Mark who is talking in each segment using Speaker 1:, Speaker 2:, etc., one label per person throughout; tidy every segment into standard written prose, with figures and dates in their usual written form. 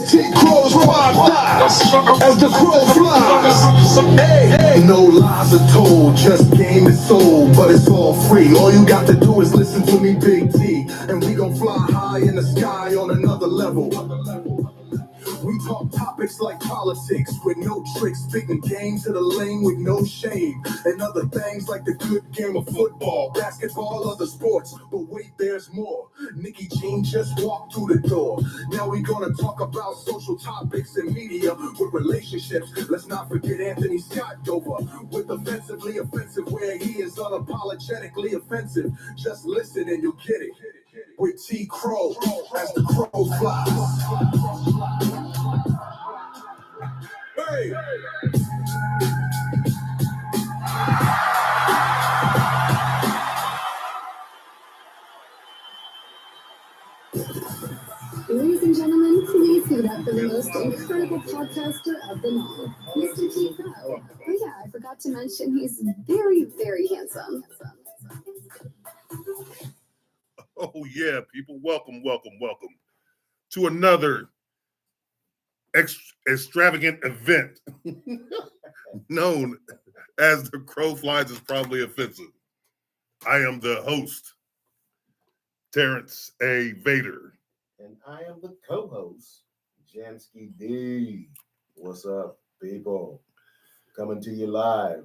Speaker 1: T-Crow's podcast as the crow flies. Hey, no lies are told, just game is sold, but it's all free. All you got to do is listen to me, Big T, and we gon' fly high in the sky on another level. We talk topics like politics with no tricks, spitting game to the lane with no shame, and other things like the good game of football, basketball, other sports. But wait, there's more. Nikki Jean just walked through the door. Now we gonna talk about social topics and media with relationships. Let's not forget Anthony Scott Dover with offensively offensive, where he is unapologetically offensive. Just listen and you'll get it. With T. Crow as the crow flies. Hey.
Speaker 2: Ladies and gentlemen, please give it up for the most incredible podcaster of them all, Mr. T. Crow. Oh yeah, I forgot to mention he's very, very handsome.
Speaker 3: Oh yeah, people, welcome to another extravagant event known as the Crow Flies is probably offensive. I am the host, Terrence A. Vader.
Speaker 4: And I am the co-host, Jansky D. What's up, people? Coming to you live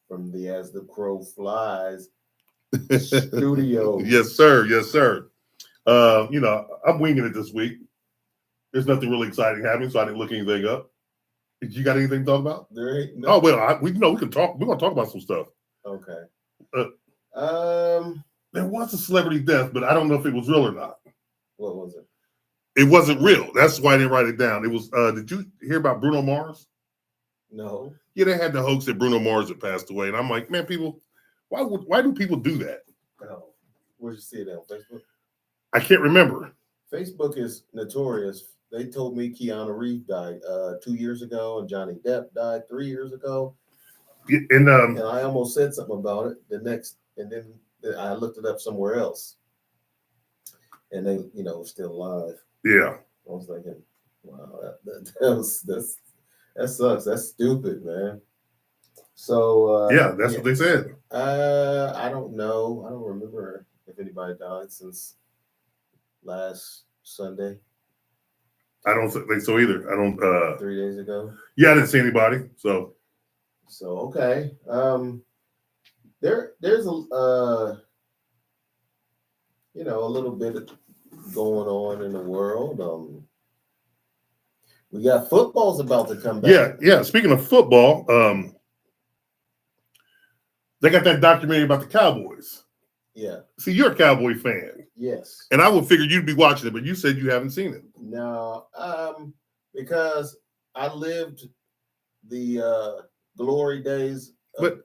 Speaker 4: from the As the Crow Flies studio.
Speaker 3: Yes, sir. I'm winging it this week. There's nothing really exciting happening, so I didn't look anything up. You got anything to talk about?
Speaker 4: There ain't
Speaker 3: no. Oh well, we can talk. We're gonna talk about some stuff.
Speaker 4: Okay.
Speaker 3: There was a celebrity death, but I don't know if it was real or not.
Speaker 4: What was it?
Speaker 3: It wasn't real. That's why I didn't write it down. It was. Did you hear about Bruno Mars?
Speaker 4: No.
Speaker 3: Yeah, they had the hoax that Bruno Mars had passed away, and I'm like, man, people, why do people do that?
Speaker 4: No. Where'd you see it on Facebook?
Speaker 3: I can't remember.
Speaker 4: Facebook is notorious. They told me Keanu Reeves died 2 years ago, and Johnny Depp died 3 years ago.
Speaker 3: And
Speaker 4: I almost said something about it and then I looked it up somewhere else, and they, still alive.
Speaker 3: Yeah.
Speaker 4: I was thinking, wow, that sucks. That's stupid, man. So
Speaker 3: that's what they said.
Speaker 4: I don't know. I don't remember if anybody died since last Sunday.
Speaker 3: I don't think so either. I don't.
Speaker 4: 3 days ago.
Speaker 3: Yeah, I didn't see anybody. So
Speaker 4: okay. There's a little bit going on in the world. We got football's about to come back.
Speaker 3: Yeah. Speaking of football, they got that documentary about the Cowboys.
Speaker 4: Yeah.
Speaker 3: See, you're a Cowboy fan.
Speaker 4: Yes.
Speaker 3: And I would figure you'd be watching it, but you said you haven't seen it.
Speaker 4: No, because I lived the glory days of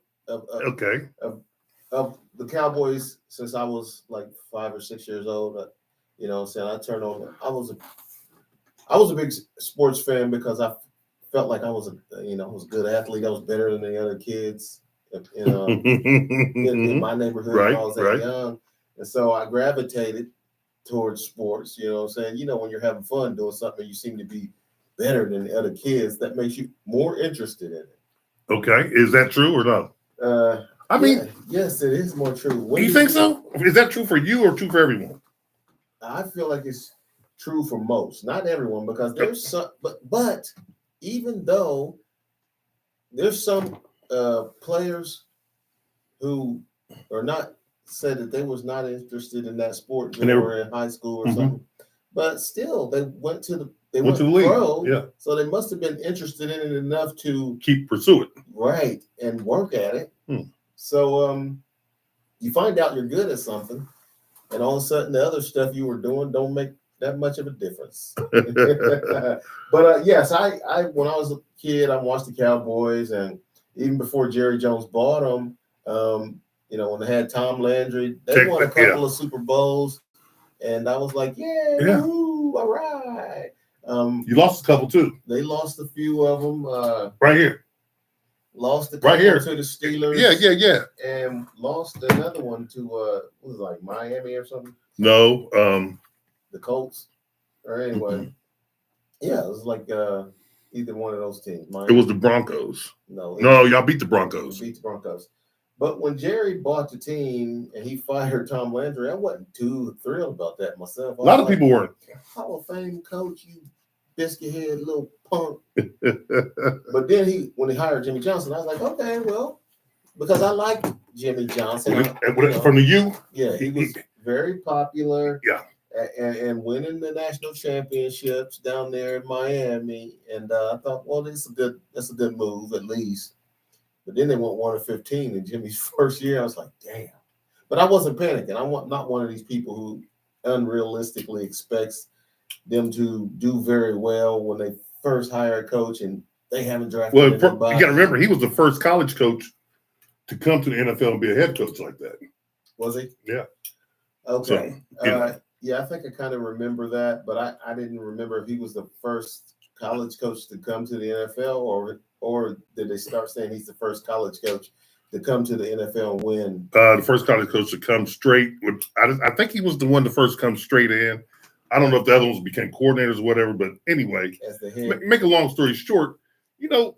Speaker 4: the Cowboys since I was like 5 or 6 years old. I turned on. I was a big sports fan because I felt like I was a good athlete. I was better than the other kids in my neighborhood when I was that young. And so I gravitated towards sports, when you're having fun doing something, you seem to be better than the other kids. That makes you more interested in it.
Speaker 3: Okay. Is that true or no?
Speaker 4: Yes, it is more true.
Speaker 3: You think so? Is that true for you or true for everyone?
Speaker 4: I feel like it's true for most, not everyone, because there's some, but even though there's some players who are not said that they was not interested in that sport when they were in high school or something, but still they went to the league, pro, so they must have been interested in it enough to
Speaker 3: pursue
Speaker 4: it, and work at it. So you find out you're good at something, and all of a sudden the other stuff you were doing don't make that much of a difference. But yes, I when I was a kid, I watched the Cowboys, and even before Jerry Jones bought them, when they had Tom Landry, they won a couple of Super Bowls, and I was like, woo, all right.
Speaker 3: You lost a couple too.
Speaker 4: They lost a few of them.
Speaker 3: Right here.
Speaker 4: Lost a couple to the Steelers.
Speaker 3: Yeah.
Speaker 4: And lost another one to Miami or something.
Speaker 3: No.
Speaker 4: The Colts. Or anyway. Yeah, it was like either one of those teams.
Speaker 3: It was the Broncos.
Speaker 4: No,
Speaker 3: No, y'all beat the Broncos.
Speaker 4: beat the Broncos. But when Jerry bought the team and he fired Tom Landry, I wasn't too thrilled about that myself.
Speaker 3: A lot of people weren't.
Speaker 4: Hall of Fame coach, you biscuit head little punk. But then when he hired Jimmy Johnson, I was like, okay, well, because I liked Jimmy Johnson.
Speaker 3: From the U?
Speaker 4: Yeah, he was very popular.
Speaker 3: Yeah.
Speaker 4: And winning the national championships down there in Miami. And I thought, well, that's a good move at least. But then they went 1-15 in Jimmy's first year. I was like, damn. But I wasn't panicking. I'm not one of these people who unrealistically expects them to do very well when they first hire a coach and they haven't drafted anybody.
Speaker 3: You got to remember, he was the first college coach to come to the NFL and be a head coach like that.
Speaker 4: Was he?
Speaker 3: Yeah.
Speaker 4: Okay.
Speaker 3: So,
Speaker 4: yeah, I think I kind of remember that, but I didn't remember if he was the first college coach to come to the NFL or did they start saying he's the first college coach to come to the NFL and win?
Speaker 3: The first college coach to come straight. I think he was the one to first come straight in. I don't know if the other ones became coordinators or whatever, but anyway,
Speaker 4: As the head.
Speaker 3: make a long story short, y'all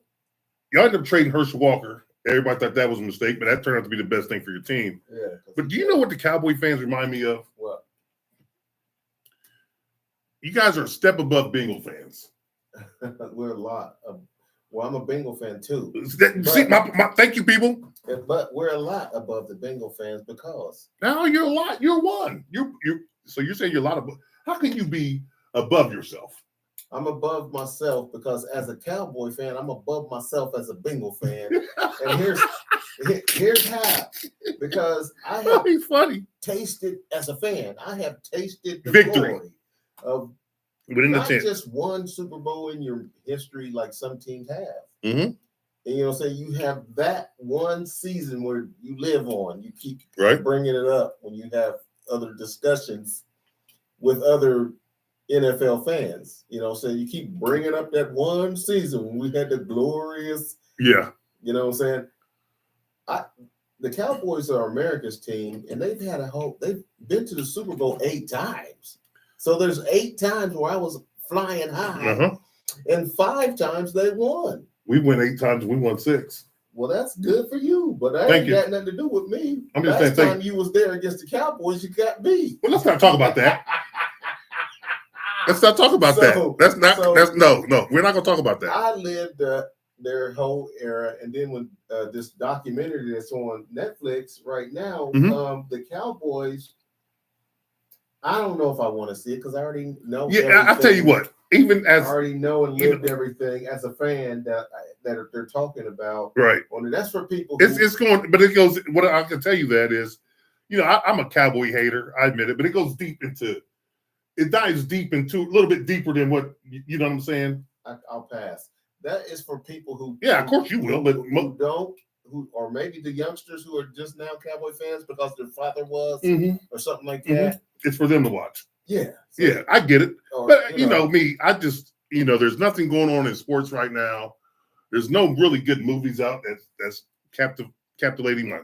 Speaker 3: ended up trading Herschel Walker. Everybody thought that was a mistake, but that turned out to be the best thing for your team.
Speaker 4: Yeah.
Speaker 3: But do you know what the Cowboy fans remind me of?
Speaker 4: What?
Speaker 3: You guys are a step above Bengal fans.
Speaker 4: We're a lot of. Well, I'm a Bengal fan too.
Speaker 3: See, thank you, people.
Speaker 4: But we're a lot above the Bengal fans because
Speaker 3: No, you're a lot. You're one. So you're saying you're a lot above. How can you be above yourself?
Speaker 4: I'm above myself because as a Cowboy fan, I'm above myself as a Bengal fan. And here's how. Because I have
Speaker 3: He's funny.
Speaker 4: tasted as a fan, I have tasted the
Speaker 3: Victory.
Speaker 4: glory of
Speaker 3: Within the
Speaker 4: not
Speaker 3: 10.
Speaker 4: just one Super Bowl in your history like some teams have.
Speaker 3: Mhm.
Speaker 4: And you have that one season where you live on. You keep
Speaker 3: Right.
Speaker 4: bringing it up when you have other discussions with other NFL fans. So you keep bringing up that one season when we had the glorious.
Speaker 3: Yeah.
Speaker 4: You know what I'm saying? The Cowboys are America's team, and they've been to the Super Bowl 8 times. So there's 8 times where I was flying high,
Speaker 3: Uh-huh.
Speaker 4: and 5 times they won.
Speaker 3: We won 8 times. We won 6.
Speaker 4: Well, that's good for you, but that
Speaker 3: Thank
Speaker 4: ain't
Speaker 3: you.
Speaker 4: got nothing to do with me.
Speaker 3: I'm just
Speaker 4: Last
Speaker 3: saying,
Speaker 4: time you was there against the Cowboys, you got beat.
Speaker 3: Well, let's not talk about that. Let's not talk about that. No. We're not going to talk about that.
Speaker 4: I lived their whole era, and then when this documentary that's on Netflix right now, the Cowboys. I don't know if I want to see it because I already know.
Speaker 3: Yeah, I tell you what. Even as
Speaker 4: I already know and lived everything as a fan that they're talking about.
Speaker 3: right,
Speaker 4: That's for people.
Speaker 3: it's going, but it goes. What I can tell you that is, I'm a Cowboy hater. I admit it, but it goes deep into. It dives deep into a little bit deeper than what you know what I'm saying.
Speaker 4: I'll pass. That is for people who.
Speaker 3: Yeah, of course you will, but
Speaker 4: who don't. Or maybe the youngsters who are just now Cowboy fans because their father was or something like that.
Speaker 3: It's for them to watch.
Speaker 4: Yeah.
Speaker 3: Yeah, I get it.
Speaker 4: Or,
Speaker 3: But me, I just there's nothing going on in sports right now. There's no really good movies out that's captivating my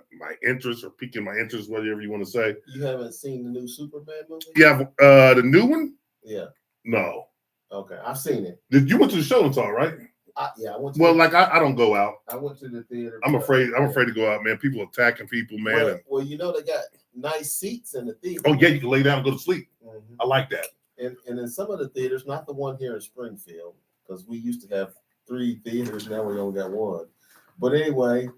Speaker 3: interest or piquing my interest, whatever you want to say.
Speaker 4: You haven't seen the new Superman movie?
Speaker 3: Yeah, the new one?
Speaker 4: Yeah.
Speaker 3: No.
Speaker 4: Okay, I've seen it.
Speaker 3: You went to the show and saw, right?
Speaker 4: I went to.
Speaker 3: Well, I don't go out.
Speaker 4: I went to the theater.
Speaker 3: I'm afraid to go out, man. People attacking people, man.
Speaker 4: Well, they got nice seats in the theater.
Speaker 3: Oh yeah, you can lay down and go to sleep.
Speaker 4: Mm-hmm.
Speaker 3: I like that.
Speaker 4: And in some of the theaters, not the one here in Springfield, because we used to have 3 theaters. Now we only got 1. But anyway,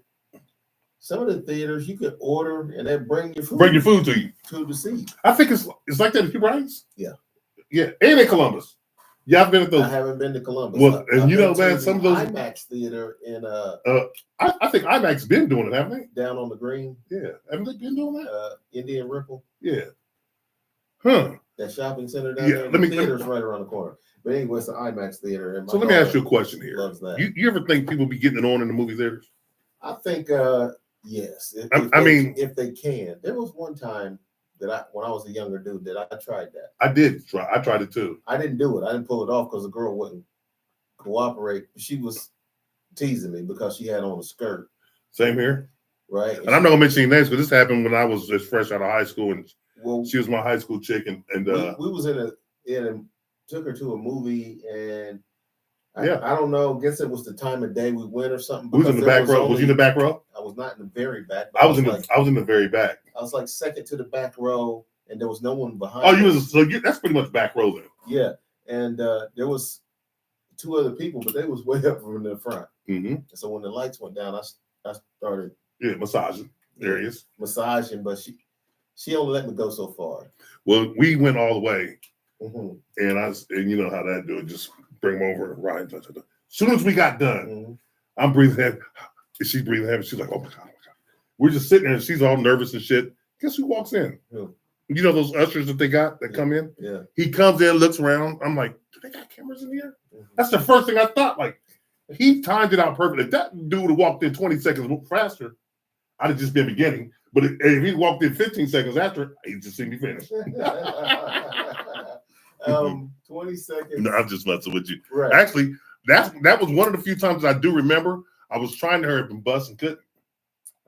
Speaker 4: some of the theaters you could order and they bring your food.
Speaker 3: Bring your food to you
Speaker 4: to the seat.
Speaker 3: I think it's like that in Cuba Heights.
Speaker 4: Yeah.
Speaker 3: Yeah, and in Columbus. Yeah, I've been at those.
Speaker 4: I haven't been to Columbus.
Speaker 3: Well, and
Speaker 4: I've been
Speaker 3: man,
Speaker 4: to
Speaker 3: some of
Speaker 4: the
Speaker 3: those
Speaker 4: IMAX theater in
Speaker 3: I think IMAX been doing it, haven't they?
Speaker 4: down on the green,
Speaker 3: Yeah, haven't they been doing that?
Speaker 4: Indian Ripple,
Speaker 3: Yeah. Huh.
Speaker 4: that shopping center down
Speaker 3: Yeah,
Speaker 4: there.
Speaker 3: let me-
Speaker 4: The theater's right around the corner. But anyway, it's an IMAX theater. And my
Speaker 3: So let me ask you a
Speaker 4: daughter
Speaker 3: question here.
Speaker 4: loves that.
Speaker 3: You ever think people be getting it on in the movie theaters?
Speaker 4: I think yes. If they can. There was one time that when I was a younger dude that I tried that.
Speaker 3: I did try. I tried it too.
Speaker 4: I didn't do it. I didn't pull it off because the girl wouldn't cooperate. She was teasing me because she had on a skirt,
Speaker 3: Same here.
Speaker 4: right?
Speaker 3: And I'm not gonna mention any names, but this happened when I was just fresh out of high school, and
Speaker 4: Well,
Speaker 3: she was my high school chick, and
Speaker 4: we was in a took her to a movie, and
Speaker 3: Yeah.
Speaker 4: I don't know. I guess it was the time of day we went or something.
Speaker 3: Who's in the
Speaker 4: because
Speaker 3: back
Speaker 4: there
Speaker 3: row? Was you in the back row?
Speaker 4: I was not in the very back. But
Speaker 3: I was in the very back.
Speaker 4: I was like second to the back row, and there was no one behind.
Speaker 3: Oh,
Speaker 4: us.
Speaker 3: that's pretty much back row then.
Speaker 4: Yeah, and there was 2 other people, but they was way up from the front.
Speaker 3: Mm-hmm.
Speaker 4: So when the lights went down, I started
Speaker 3: Massaging areas.
Speaker 4: massaging, but she only let me go so far.
Speaker 3: Well, we went all the way,
Speaker 4: Mm-hmm.
Speaker 3: and you know how that do it. Just bring them over and ride. As soon as we got done,
Speaker 4: Mm-hmm.
Speaker 3: I'm breathing heavy. She's breathing heavy. She's like, oh my God. We're just sitting there and she's all nervous and shit. Guess who walks in?
Speaker 4: Who?
Speaker 3: You know those ushers that they got that come in?
Speaker 4: Yeah.
Speaker 3: He comes in, looks around. I'm like, do they got cameras in here?
Speaker 4: Mm-hmm.
Speaker 3: That's the first thing I thought. Like, he timed it out perfectly. If that dude would walked in 20 seconds faster, I'd have just been beginning. But if he walked in 15 seconds after, he'd just seen me finish.
Speaker 4: 20 seconds.
Speaker 3: No, I'm just messing with you.
Speaker 4: Right.
Speaker 3: Actually, that was one of the few times I do remember I was trying to hurry up and bust and couldn't.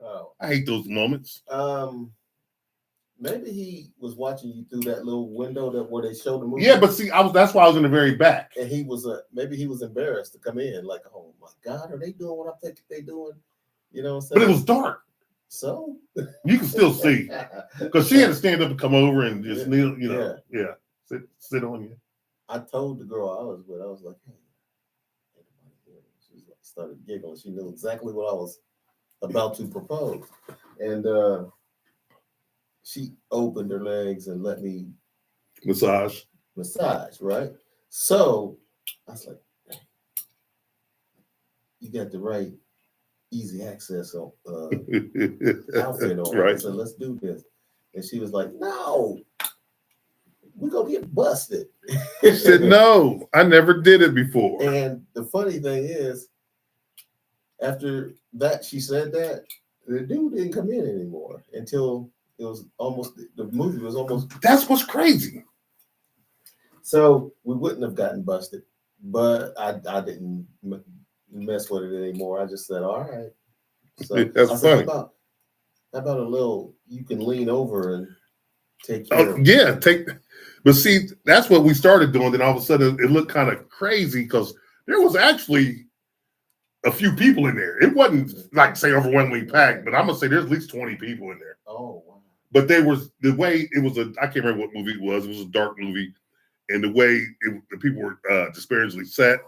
Speaker 4: Oh.
Speaker 3: I hate those moments.
Speaker 4: Maybe he was watching you through that little window where they showed the movie.
Speaker 3: Yeah, but see, that's why I was in the very back.
Speaker 4: And he was maybe he was embarrassed to come in, like, oh my God, are they doing what I think they doing? You know what I'm saying?
Speaker 3: But it was dark.
Speaker 4: So
Speaker 3: You can still see. Because she had to stand up and come over and just kneel, sit on you.
Speaker 4: I told the girl I was with, I was like, hey, she started giggling. She knew exactly what I was about to propose. And she opened her legs and let me
Speaker 3: Massage,
Speaker 4: right? So I was like, hey, you got the right easy access on outfit on.
Speaker 3: Right.
Speaker 4: So let's do this. And she was like, no, we're gonna get busted.
Speaker 3: She said, no, I never did it before.
Speaker 4: And the funny thing is, after that, she said that the dude didn't come in anymore until it was almost the movie was almost.
Speaker 3: That's what's crazy.
Speaker 4: So we wouldn't have gotten busted, but I didn't mess with it anymore. I just said, all right. So
Speaker 3: That's
Speaker 4: I said,
Speaker 3: funny.
Speaker 4: how about a little? You can lean over and take care.
Speaker 3: Oh, yeah, but see, that's what we started doing. Then all of a sudden, it looked kind of crazy because there was actually a few people in there. It wasn't like say overwhelmingly packed, but I'm gonna say there's at least 20 people in there.
Speaker 4: Oh wow!
Speaker 3: But they was the way it was I can't remember what movie it was. It was a dark movie, and the way the people were disparagingly set,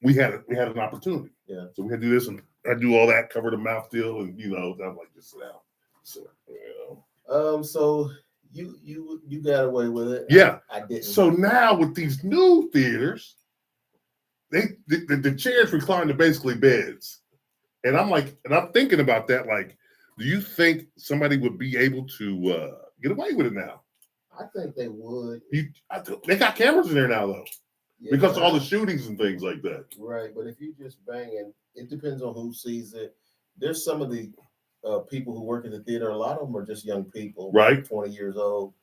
Speaker 3: we had an opportunity.
Speaker 4: Yeah.
Speaker 3: So we had to do this, and I do all that, cover the mouth deal, and I'm like, just sit down. So
Speaker 4: So you got away with it.
Speaker 3: Yeah.
Speaker 4: I didn't.
Speaker 3: So now with these new theaters, the chairs recline to basically beds, and I'm thinking about that. Like, do you think somebody would be able to get away with it now?
Speaker 4: I think they would.
Speaker 3: They got cameras in there now, though,
Speaker 4: Yeah,
Speaker 3: because of all the shootings and things like that.
Speaker 4: Right, but if you just banging, it depends on who sees it. There's some of the people who work in the theater. A lot of them are just young people,
Speaker 3: Right.
Speaker 4: 20 years old,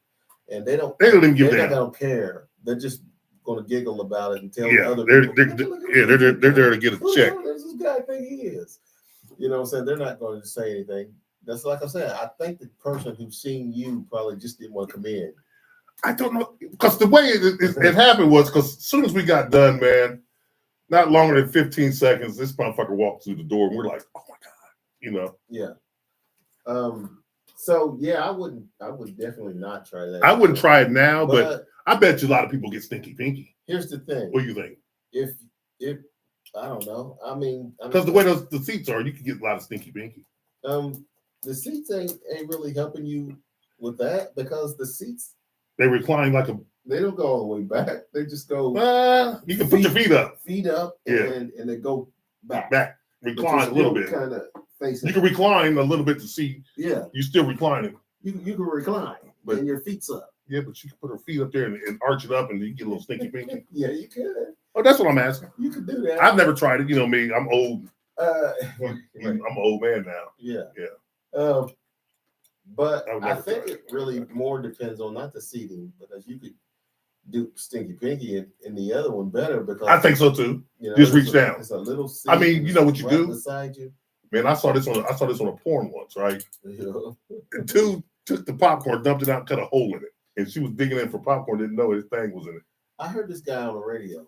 Speaker 4: and they don't
Speaker 3: even give
Speaker 4: they
Speaker 3: a damn.
Speaker 4: don't care. They're just going to giggle about it and tell
Speaker 3: Yeah,
Speaker 4: other
Speaker 3: they're
Speaker 4: people.
Speaker 3: they're there to get a check.
Speaker 4: Who does this guy think he is? You know what I'm saying? They're not going to say anything. That's like I said. I think the person who's seen you probably just didn't want to come in.
Speaker 3: I don't know, because the way it happened was because as soon as we got done, man, not longer than 15 seconds, this motherfucker walked through the door, and we're like, oh my God,
Speaker 4: Yeah. So yeah, I would definitely not try that.
Speaker 3: I wouldn't try it now, but
Speaker 4: But
Speaker 3: I bet you a lot of people get stinky pinky.
Speaker 4: here's the thing.
Speaker 3: What do you think?
Speaker 4: If I don't know. I mean,
Speaker 3: Because the way the seats are, you can get a lot of stinky pinky.
Speaker 4: the seats ain't really helping you with that because the seats
Speaker 3: They recline like
Speaker 4: they don't go all the way back. They just go
Speaker 3: you can put your feet up,
Speaker 4: and they go back.
Speaker 3: back, recline a little bit.
Speaker 4: Kind of facing.
Speaker 3: You can recline a little bit to see
Speaker 4: Yeah,
Speaker 3: you still reclining.
Speaker 4: you can recline,
Speaker 3: But-
Speaker 4: and your feet's up.
Speaker 3: Yeah, but you can put her feet up there and arch it up, and you get a little stinky pinky.
Speaker 4: Yeah, you could.
Speaker 3: Oh, that's what I'm asking.
Speaker 4: You could do that.
Speaker 3: I've never tried it. You know me, I'm old.
Speaker 4: Right.
Speaker 3: I'm an old man now.
Speaker 4: Yeah.
Speaker 3: Yeah.
Speaker 4: But
Speaker 3: I would
Speaker 4: I
Speaker 3: never
Speaker 4: think
Speaker 3: try
Speaker 4: it really more depends on not the seating, because you could do stinky pinky in the other one better because
Speaker 3: I think so too.
Speaker 4: you know,
Speaker 3: just
Speaker 4: it's
Speaker 3: reach down.
Speaker 4: It's a little seat.
Speaker 3: I mean, you know what you
Speaker 4: right
Speaker 3: do?
Speaker 4: beside you.
Speaker 3: Man, I saw this on a porn once, right?
Speaker 4: You
Speaker 3: And two took the popcorn, dumped it out, cut a hole in it, and she was digging in for popcorn, didn't know his thing was in it.
Speaker 4: I heard this guy on the radio.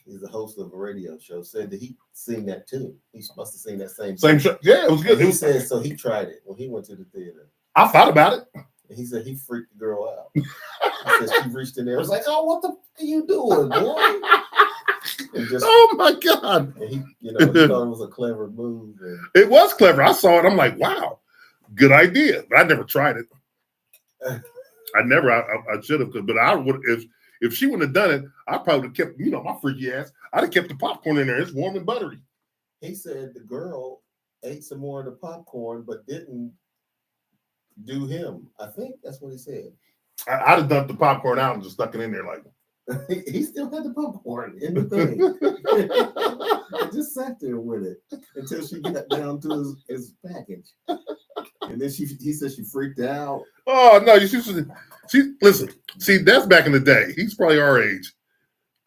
Speaker 4: He's the host of a radio show. Said that he seen that too. He must have seen that same
Speaker 3: show. Yeah, it was good.
Speaker 4: And he said so. He tried it when he went to the theater.
Speaker 3: I thought about it.
Speaker 4: And he said he freaked the girl out. He said she reached in there. It was like, oh, what the f- are you doing, boy? And just,
Speaker 3: Oh my God.
Speaker 4: and he, he thought it was a clever move. And
Speaker 3: It was clever. I saw it. I'm like, wow, good idea. But I never tried it. I should have, but I would if she wouldn't have done it, I probably would have kept, my freaky ass. I'd have kept the popcorn in there. It's warm and buttery.
Speaker 4: he said the girl ate some more of the popcorn, but didn't do him. I think that's what he said.
Speaker 3: I'd have dumped the popcorn out and just stuck it in there like.
Speaker 4: He still had the popcorn in the thing. He just sat there with it until she got down to his package. And then he said she freaked out.
Speaker 3: Oh no, she listen. See, that's back in the day. He's probably our age.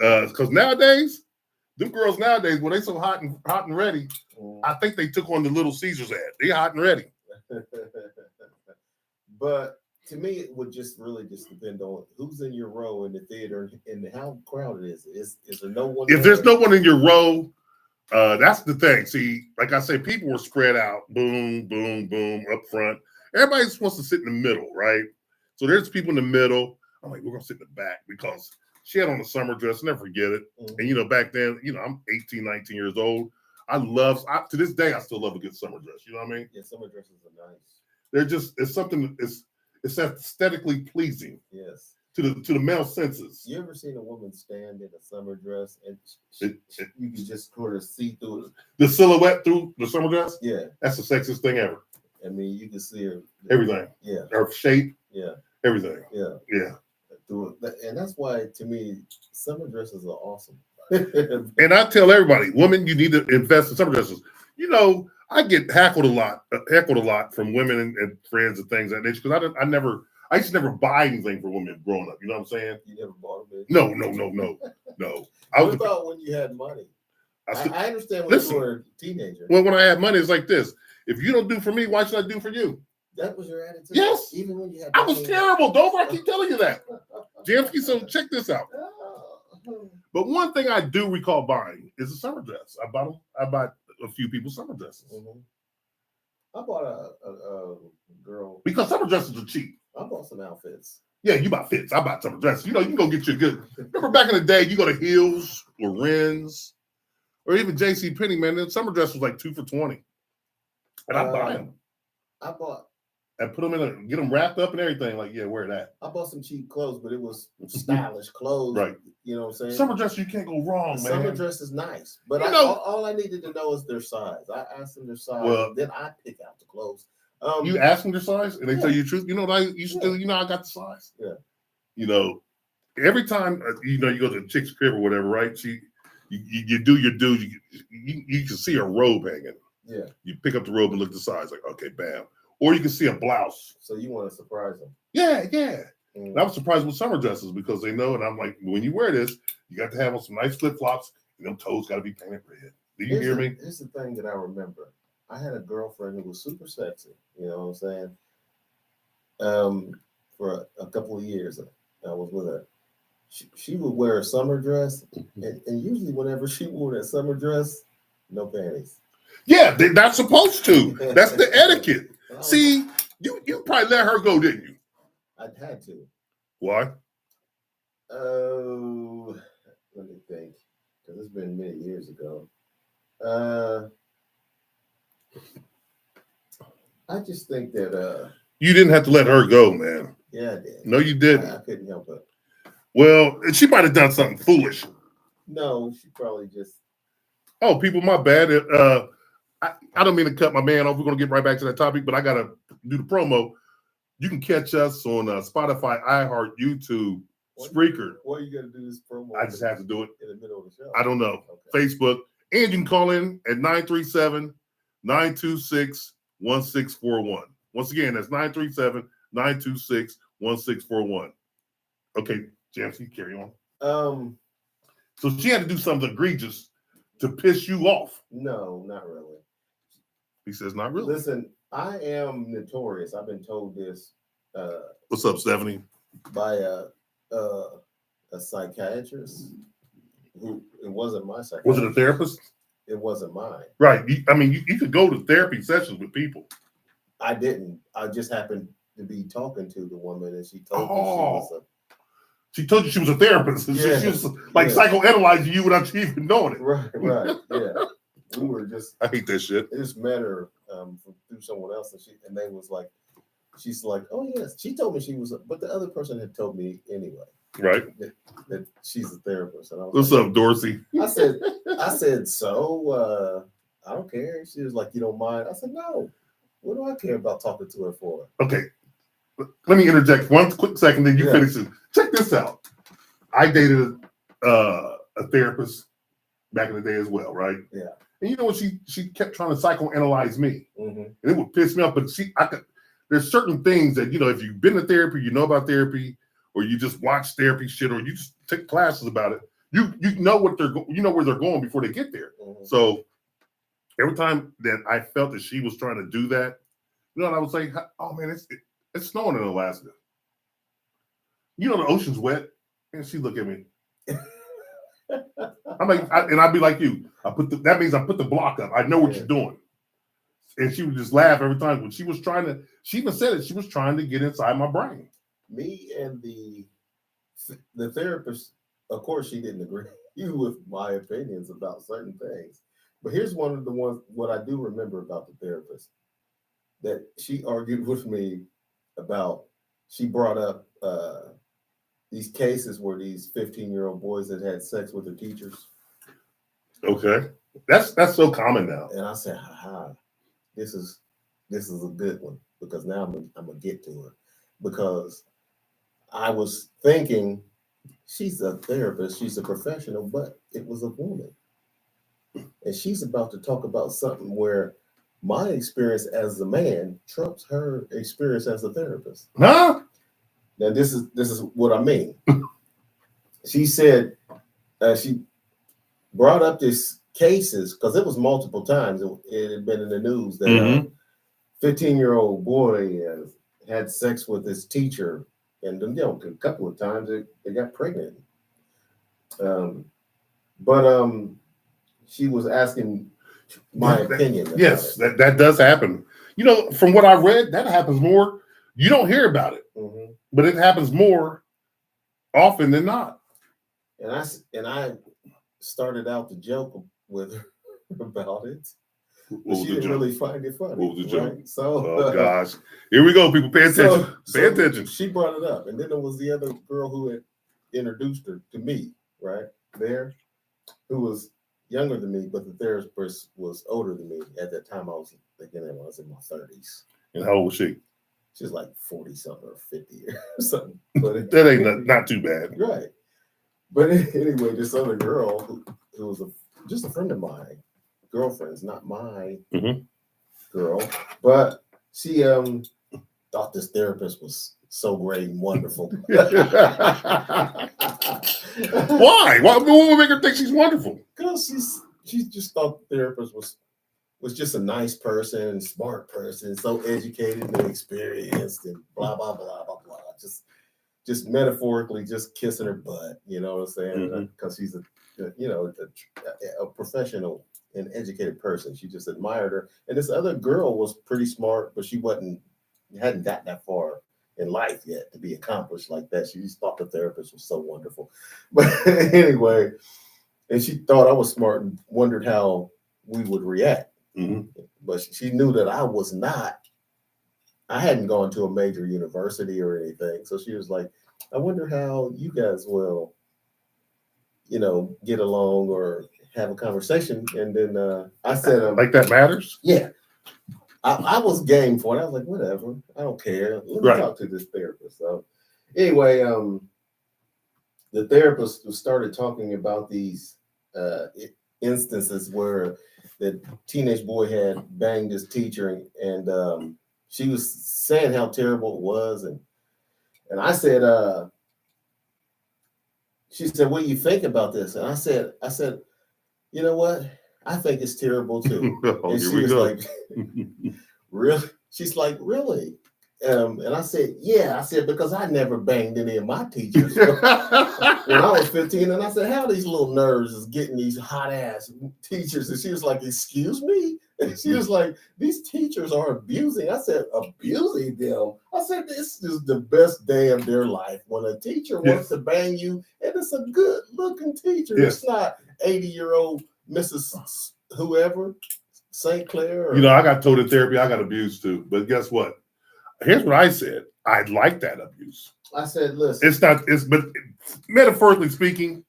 Speaker 3: Because nowadays, them girls nowadays, when they so hot and ready, I think they took on the Little Caesars ad. They hot and ready.
Speaker 4: But to me, it would just really just depend on who's in your row in the theater and how crowded is it. Is there no one?
Speaker 3: If there's no one in your row, that's the thing. See, like I said, people were spread out, boom, boom, boom, up front. Everybody supposed to sit in the middle, right? So there's people in the middle. I'm like, we're gonna sit in the back because she had on a summer dress. Never forget it.
Speaker 4: Mm-hmm.
Speaker 3: And back then, I'm 18, 19 years old. To this day, I still love a good summer dress. You know what I mean?
Speaker 4: Yeah, summer dresses are nice.
Speaker 3: They're just it's something. It's aesthetically pleasing.
Speaker 4: Yes.
Speaker 3: To the male senses.
Speaker 4: You ever seen a woman stand in a summer dress and you can just sort of see through it?
Speaker 3: The silhouette through the summer dress.
Speaker 4: Yeah.
Speaker 3: That's the sexiest thing ever.
Speaker 4: I mean, you can see her.
Speaker 3: Everything.
Speaker 4: Yeah.
Speaker 3: Her shape.
Speaker 4: Yeah.
Speaker 3: Everything.
Speaker 4: Yeah.
Speaker 3: Yeah.
Speaker 4: Through it. And that's why, to me, summer dresses are awesome.
Speaker 3: And I tell everybody, women, you need to invest in summer dresses. I get heckled a lot from women and friends and things like that because I used to never buy anything for women growing up. You know what I'm saying?
Speaker 4: You never bought them?
Speaker 3: No.
Speaker 4: What about when you had money? I understand when you were a teenager.
Speaker 3: Well, when I had money, it's like this. If you don't do for me, why should I do for you?
Speaker 4: That was your attitude?
Speaker 3: Yes.
Speaker 4: Even when you had
Speaker 3: I
Speaker 4: money?
Speaker 3: was terrible, Dover. I keep telling you that. Jamsky, so check this out. But one thing I do recall buying is a summer dress. I bought a few people summer dresses.
Speaker 4: Mm-hmm. I bought a girl.
Speaker 3: Because summer dresses are cheap.
Speaker 4: I bought some outfits.
Speaker 3: Yeah, you buy fits. I buy summer dresses. You can go get you a good. Remember back in the day, you go to Hills or Wren's or even J.C. Penney, man. The summer dress was like 2 for $20. And I buy them.
Speaker 4: I bought.
Speaker 3: And put them get them wrapped up and everything. Like, yeah, wear that.
Speaker 4: I bought some cheap clothes, but it was stylish clothes.
Speaker 3: Right.
Speaker 4: You know what I'm saying?
Speaker 3: Summer dress, you can't go wrong, man.
Speaker 4: Summer dress is nice. But all I needed to know is their size. I asked them their size, and then I pick out the clothes.
Speaker 3: You ask them their size, and they tell you the truth. You know what I used to do? I got the size.
Speaker 4: Yeah.
Speaker 3: Every time, you go to the chick's crib or whatever, right? You do your due. You can see a robe hanging.
Speaker 4: Yeah.
Speaker 3: You pick up the robe and look at the size, like, okay, bam. Or you can see a blouse.
Speaker 4: So you want to surprise them?
Speaker 3: Yeah.
Speaker 4: Mm.
Speaker 3: And I was surprised with summer dresses because they know, and I'm like, when you wear this, you got to have on some nice flip flops, and them toes got to be painted red. Do you hear me?
Speaker 4: Here's the thing that I remember. I had a girlfriend who was super sexy. You know what I'm saying? For a couple of years, I was with her. She would wear a summer dress, and usually whenever she wore that summer dress, no panties.
Speaker 3: Yeah, they're not supposed to. That's the etiquette. See, you probably let her go, didn't you?
Speaker 4: I had to.
Speaker 3: Why?
Speaker 4: Oh, let me think, because it's been many years ago. I just think that
Speaker 3: you didn't have to let her go, man.
Speaker 4: Yeah, I did.
Speaker 3: No, you didn't.
Speaker 4: I couldn't help it.
Speaker 3: Well, she might have done something foolish.
Speaker 4: No, she probably just.
Speaker 3: Oh, people, my bad. I don't mean to cut my man off. We're going to get right back to that topic, but I got to do the promo. You can catch us on Spotify, iHeart, YouTube, Spreaker.
Speaker 4: Why are you going to do this promo?
Speaker 3: I just have to do it.
Speaker 4: In the middle of the show?
Speaker 3: I don't know.
Speaker 4: Okay.
Speaker 3: Facebook. And you can call in at 937-926-1641. Once again, that's 937-926-1641. Okay, Jamsky, carry on. So she had to do something egregious to piss you off.
Speaker 4: No, not really.
Speaker 3: He says, not really.
Speaker 4: Listen, I am notorious. I've been told this.
Speaker 3: What's up, Stephanie?
Speaker 4: By a psychiatrist who it wasn't my psychiatrist.
Speaker 3: Was it a therapist?
Speaker 4: It wasn't mine.
Speaker 3: Right. You could go to therapy sessions with people.
Speaker 4: I didn't. I just happened to be talking to the woman, and she told me she was a
Speaker 3: She told you she was a therapist.
Speaker 4: Yeah.
Speaker 3: She was like psychoanalyzing you without you even knowing it.
Speaker 4: right. Yeah, we were just.
Speaker 3: I hate that shit.
Speaker 4: I just met her through someone else, and they was like, she's like, oh yes, she told me she was, but the other person had told me anyway
Speaker 3: Right.
Speaker 4: that she's a therapist, and I was
Speaker 3: What's
Speaker 4: like,
Speaker 3: up, Dorsey?
Speaker 4: I said, so I don't care. She was like, you don't mind? I said, no. What do I care about talking to her for?
Speaker 3: Okay. Let me interject one quick second, then you
Speaker 4: Yeah.
Speaker 3: finish it. Check this out. I dated a therapist back in the day as well, right?
Speaker 4: Yeah.
Speaker 3: And you know what? She kept trying to psychoanalyze me,
Speaker 4: Mm-hmm.
Speaker 3: and it would piss me off. But there's certain things that, if you've been to therapy, you know about therapy, or you just watch therapy shit, or you just take classes about it. You know what where they're going before they get there.
Speaker 4: Mm-hmm.
Speaker 3: So every time that I felt that she was trying to do that, and I would say, "Oh man, it's snowing in Alaska. The ocean's wet." And she look at me. I'm like, and I'd be like you. That means I put the block up. I know what you're doing. And she would just laugh every time when she was trying to. She even said it. She was trying to get inside my brain.
Speaker 4: Me and the therapist, of course, she didn't agree with my opinions about certain things. But here's one of the ones what I do remember about the therapist that she argued with me about. She brought up these cases where these 15-year-old boys had sex with their teachers.
Speaker 3: Okay, that's so common now.
Speaker 4: And I said, "Ha, this is a good one because now I'm gonna get to her because I was thinking she's a therapist, she's a professional, but it was a woman, and she's about to talk about something where my experience as a man trumps her experience as a therapist."
Speaker 3: Huh?
Speaker 4: Now this is what I mean. She said she brought up this cases because it was multiple times. It had been in the news that a 15-year-old boy had sex with his teacher, and a couple of times they got pregnant. But she was asking my opinion.
Speaker 3: Yes, that does happen. From what I read, that happens more. You don't hear about it, but it happens more often than not.
Speaker 4: And I started out to joke with her about it.
Speaker 3: What
Speaker 4: She didn't really find it funny.
Speaker 3: What was the joke?
Speaker 4: Right? So,
Speaker 3: Oh gosh, here we go, people. Pay attention. Pay attention.
Speaker 4: She brought it up, and then there was the other girl who had introduced her to me, right there, who was younger than me, but the therapist was older than me. At that time, I was thinking I was in my 30s.
Speaker 3: And how old was she?
Speaker 4: She's like 40 something or 50 or something. But
Speaker 3: That ain't not too bad.
Speaker 4: right. But anyway, this other girl who was just a friend of mine, girlfriend's not my girl, but she thought this therapist was so great and wonderful.
Speaker 3: Why? What would make her think she's wonderful?
Speaker 4: Because she just thought the therapist was just a nice person, smart person, so educated and experienced, and blah blah blah blah blah. Just metaphorically, just kissing her butt. You know what I'm saying? Because she's a professional and educated person. She just admired her. And this other girl was pretty smart, but she hadn't gotten that far in life yet to be accomplished like that. She just thought the therapist was so wonderful. But anyway, and she thought I was smart and wondered how we would react. But she knew that I was not. I hadn't gone to a major university or anything. So she was like, I wonder how you guys will, get along or have a conversation. And then I said,
Speaker 3: like that matters?
Speaker 4: Yeah. I was game for it. I was like, whatever. I don't care. Let me talk to this therapist. So anyway, the therapist started talking about these instances where the teenage boy had banged his teacher, and she was saying how terrible it was, and I said, she said, what do you think about this? And I said, you know what? I think it's terrible too. And she was like, really? She's like, really? And I said, yeah. I said, because I never banged any of my teachers when I was 15. And I said, how these little nerds is getting these hot ass teachers? And she was like, excuse me? And she was like, these teachers are abusing. I said, abusing them? I said, this is the best day of their life. When a teacher wants to bang you, and it's a good looking teacher.
Speaker 3: Yes.
Speaker 4: It's not 80-year-old Mrs. whoever, St. Clair. Or,
Speaker 3: You know, I got told in therapy I got abused too. But guess what? Here's what I said. I like that abuse.
Speaker 4: I said, listen.
Speaker 3: But metaphorically speaking,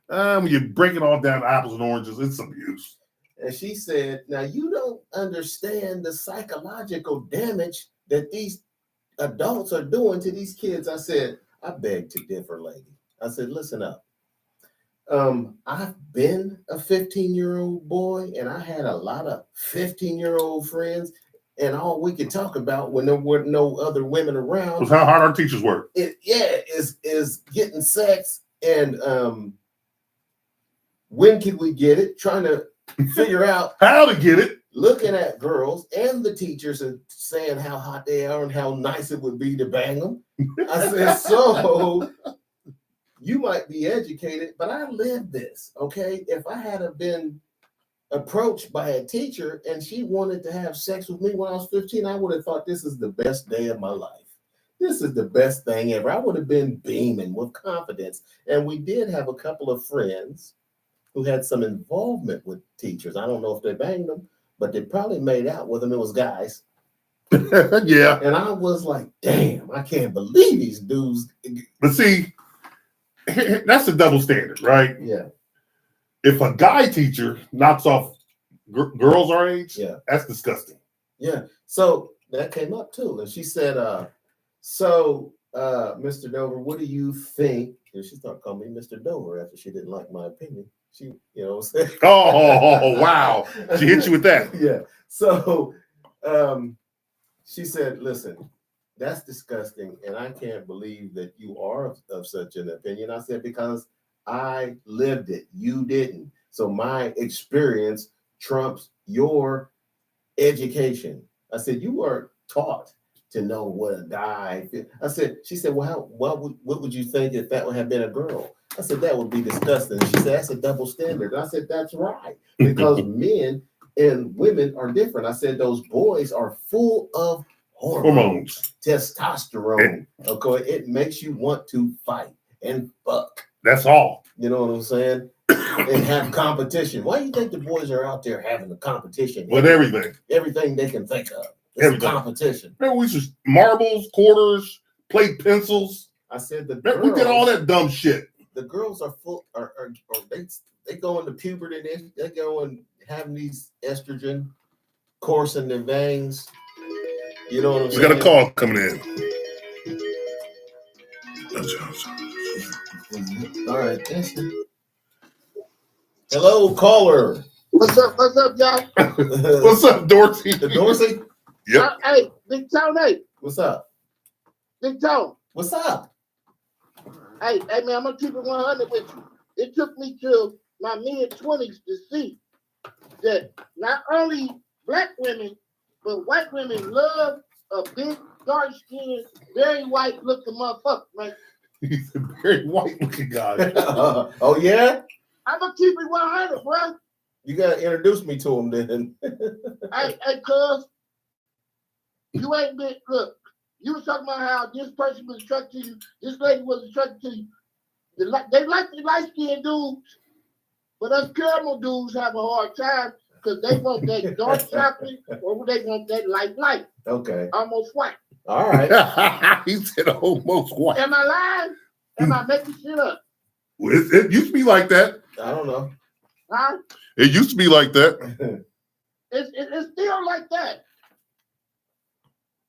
Speaker 3: when you break it all down to apples and oranges, it's abuse.
Speaker 4: And she said, now you don't understand the psychological damage that these adults are doing to these kids. I said, I beg to differ, lady. I said, listen up. I've been a 15-year-old boy, and I had a lot of 15-year-old friends, and all we could talk about when there were no other women around
Speaker 3: Was how hard our teachers work.
Speaker 4: is getting sex and when can we get it? Trying to figure out
Speaker 3: How to get it.
Speaker 4: looking at girls and the teachers and saying how hot they are and how nice it would be to bang them. I said, so you might be educated, but I lived this, okay? If I had have been approached by a teacher and she wanted to have sex with me when I was 15, I would have thought this is the best day of my life. This is the best thing ever. I would have been beaming with confidence. And we did have a couple of friends who had some involvement with teachers. I don't know if they banged them, but they probably made out with them. It was guys.
Speaker 3: Yeah.
Speaker 4: And I was like, damn, I can't believe these dudes.
Speaker 3: But see, that's a double standard, right?
Speaker 4: Yeah.
Speaker 3: If a guy teacher knocks off girls our age,
Speaker 4: Yeah.
Speaker 3: that's disgusting.
Speaker 4: Yeah. So that came up too. And she said, Mr. Dover, what do you think? And she started calling me Mr. Dover after she didn't like my opinion. She, you know what I'm saying?
Speaker 3: Oh, wow. She hit you with that.
Speaker 4: Yeah. So she said, listen, that's disgusting. And I can't believe that you are of such an opinion. I said, because I lived it. You didn't. So my experience trumps your education. I said, you were taught to know what a guy. I said, she said, well, what would you think if that would have been a girl? I said, that would be disgusting. She said, that's a double standard. And I said, that's right. Because men and women are different. I said, those boys are full of hormones. Testosterone. Okay. It makes you want to fight and fuck.
Speaker 3: That's all.
Speaker 4: You know what I'm saying? And have competition. Why do you think the boys are out there having a competition?
Speaker 3: With everything.
Speaker 4: Everything they can think of. It's
Speaker 3: Everything.
Speaker 4: a competition.
Speaker 3: Remember, we used to marbles, quarters, plate pencils.
Speaker 4: I said the
Speaker 3: Remember, we did all that dumb shit.
Speaker 4: The girls are full, or they go into puberty. They go and having these estrogen coursing their veins. You know what I'm
Speaker 3: We
Speaker 4: saying?
Speaker 3: got a call coming in.
Speaker 4: All right. Hello, caller.
Speaker 5: What's up, y'all?
Speaker 3: What's up, Dorsey?
Speaker 4: The Dorsey?
Speaker 3: Yep.
Speaker 5: Hey, Big Tony.
Speaker 4: What's up?
Speaker 5: Big Tone.
Speaker 4: What's up?
Speaker 5: Hey, man, I'm gonna keep it 100 with you. It took me to my mid-20s to see that not only black women, but white women love a big, dark-skinned, very white-looking motherfucker, man.
Speaker 3: He's a very white-looking guy.
Speaker 4: Oh yeah?
Speaker 5: I'm gonna keep it 100, bro.
Speaker 4: You gotta introduce me to him then.
Speaker 5: Hey, cuz, you ain't been, look, you was talking about how this person was attracted to you, this lady was attracted to you. They like the light-skinned dudes, but us caramel dudes have a hard time because they want that dark chocolate or they want that light,
Speaker 4: Okay.
Speaker 5: almost white.
Speaker 4: All right.
Speaker 3: He said almost white.
Speaker 5: Am I lying? Am I making shit up?
Speaker 3: Well, it used to be like that.
Speaker 4: I don't know.
Speaker 5: Huh?
Speaker 3: It used to be like that.
Speaker 5: It's still like that.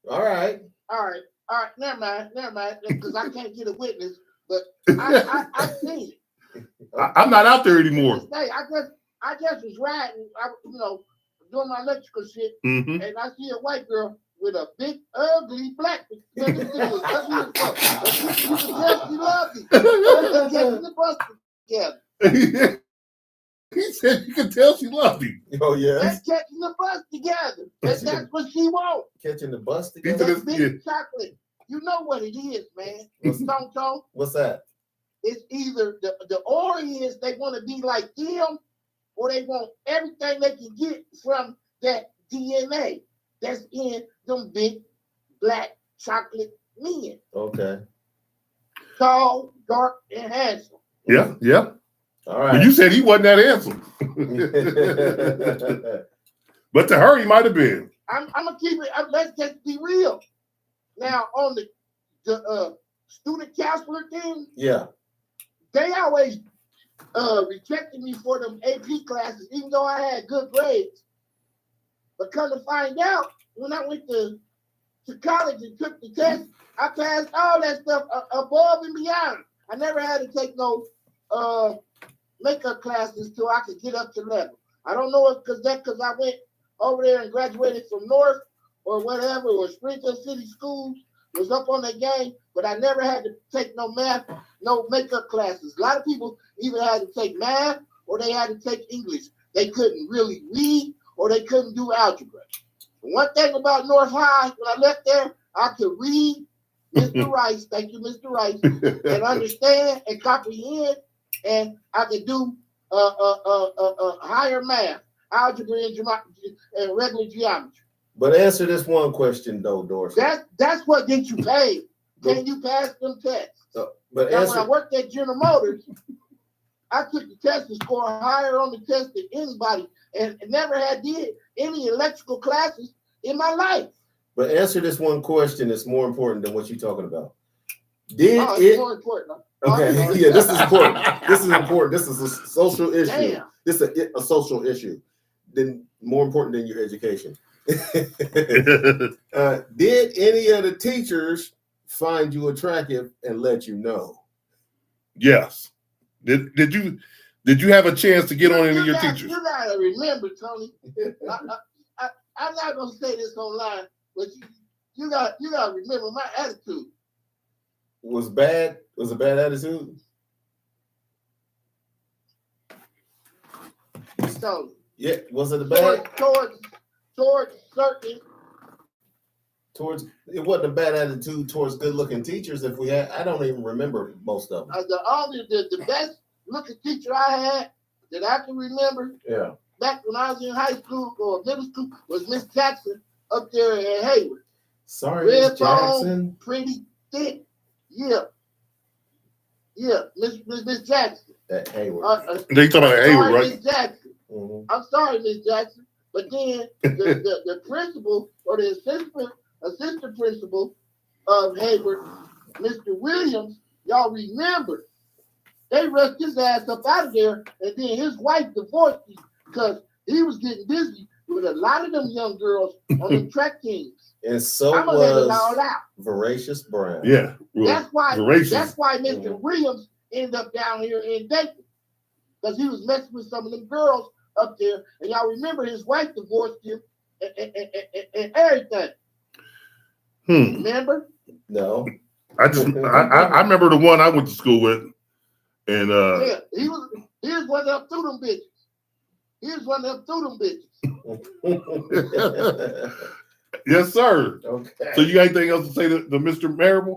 Speaker 4: All right.
Speaker 5: All right, never mind, because I can't get a witness, but I see it.
Speaker 3: I'm not out there anymore.
Speaker 5: Hey, I just was riding, doing my electrical shit,
Speaker 3: Mm-hmm.
Speaker 5: and I see a white girl with a big, ugly black. Man, this thing was ugly as fuck. But you can tell she loved me. Let's get the bus together.
Speaker 3: He She said you could tell she loved him.
Speaker 4: Oh
Speaker 5: They're
Speaker 4: yeah,
Speaker 5: catching the bus together. And that's what she wants.
Speaker 4: catching the bus
Speaker 3: He
Speaker 4: together.
Speaker 3: said
Speaker 5: That
Speaker 3: Yeah.
Speaker 5: big chocolate. You know what it is, man.
Speaker 4: What's,
Speaker 5: Tonto.
Speaker 4: what's that?
Speaker 5: It's either the or is they want to be like them, or they want everything they can get from that DNA that's in them big black chocolate men.
Speaker 4: Okay.
Speaker 5: Tall, dark, and handsome.
Speaker 3: Yeah, yeah.
Speaker 4: All
Speaker 3: But
Speaker 4: right.
Speaker 3: you said he wasn't that handsome. But to her, he might have been.
Speaker 5: I'm gonna keep it. Let's just be real. Now on the student counselor thing,
Speaker 4: Yeah.
Speaker 5: they always rejected me for them AP classes, even though I had good grades. But come to find out, when I went to college and took the test, I passed all that stuff above and beyond. I never had to take no makeup classes till I could get up to level. I don't know if because I went over there and graduated from North or whatever, or Springfield City Schools was up on their game, but I never had to take no math, no makeup classes. A lot of people either had to take math or they had to take English. They couldn't really read or they couldn't do algebra. One thing about North High, when I left there, I could read Mr. Rice, thank you, Mr. Rice, and understand and comprehend, and I could do higher math, algebra and regular geometry.
Speaker 4: But answer this one question though, Dorsey.
Speaker 5: That's what gets you paid. Can you pass them tests?
Speaker 4: But
Speaker 5: Now, when I
Speaker 4: answer.
Speaker 5: worked at General Motors, I took the test and scored higher on the test than anybody, and never had did any electrical classes in my life.
Speaker 4: But answer this one question that's more important than what you're talking about. Did
Speaker 5: Oh, it's
Speaker 4: it?
Speaker 5: more important.
Speaker 4: Okay, yeah, this is important. This is important. This is a social issue.
Speaker 5: Damn.
Speaker 4: This is a social issue. Then more important than your education. Did any of the teachers find you attractive and let you know? Yes.
Speaker 3: Did you have a chance to get on any of your
Speaker 5: gotta-
Speaker 3: teachers?
Speaker 5: You gotta remember, Tony. I'm not gonna say this online, but you got to remember my attitude.
Speaker 4: Was bad? Was a bad attitude?
Speaker 5: So
Speaker 4: Yeah. Was it a bad?
Speaker 5: towards certain.
Speaker 4: Towards it wasn't a bad attitude towards good-looking teachers. If we had, I don't even remember most of them.
Speaker 5: The best looking teacher I had that I can remember
Speaker 4: Yeah.
Speaker 5: back when I was in high school or middle school was Miss Jackson up there in Hayward.
Speaker 4: Sorry,
Speaker 5: Red
Speaker 4: Miss Jackson.
Speaker 5: bone, pretty thick. Yeah, Miss Jackson.
Speaker 4: At Hayward.
Speaker 3: They talking about Hayward,
Speaker 5: Sorry,
Speaker 3: right?
Speaker 5: Miss Jackson.
Speaker 4: Mhm.
Speaker 5: I'm sorry, Miss Jackson. But then the principal or the assistant principal of Hayward, Mr. Williams, y'all remember, they rushed his ass up out of there, and then his wife divorced him because he was getting busy with a lot of them young girls on the track teams.
Speaker 4: And so
Speaker 5: I'm gonna let it all
Speaker 4: was
Speaker 5: out.
Speaker 4: Voracious Brown.
Speaker 3: Yeah.
Speaker 5: That's why.
Speaker 3: voracious.
Speaker 5: That's why Mr. Williams ended up down here in Dayton because he was messing with some of them girls up there, and y'all remember his wife divorced him and everything. Remember?
Speaker 4: No.
Speaker 3: I remember the one I went to school with, and
Speaker 5: Yeah, he was one of them through them bitches. He was one of them through them bitches.
Speaker 3: yes, sir.
Speaker 4: Okay.
Speaker 3: So you got anything else to say to Mr. Marable?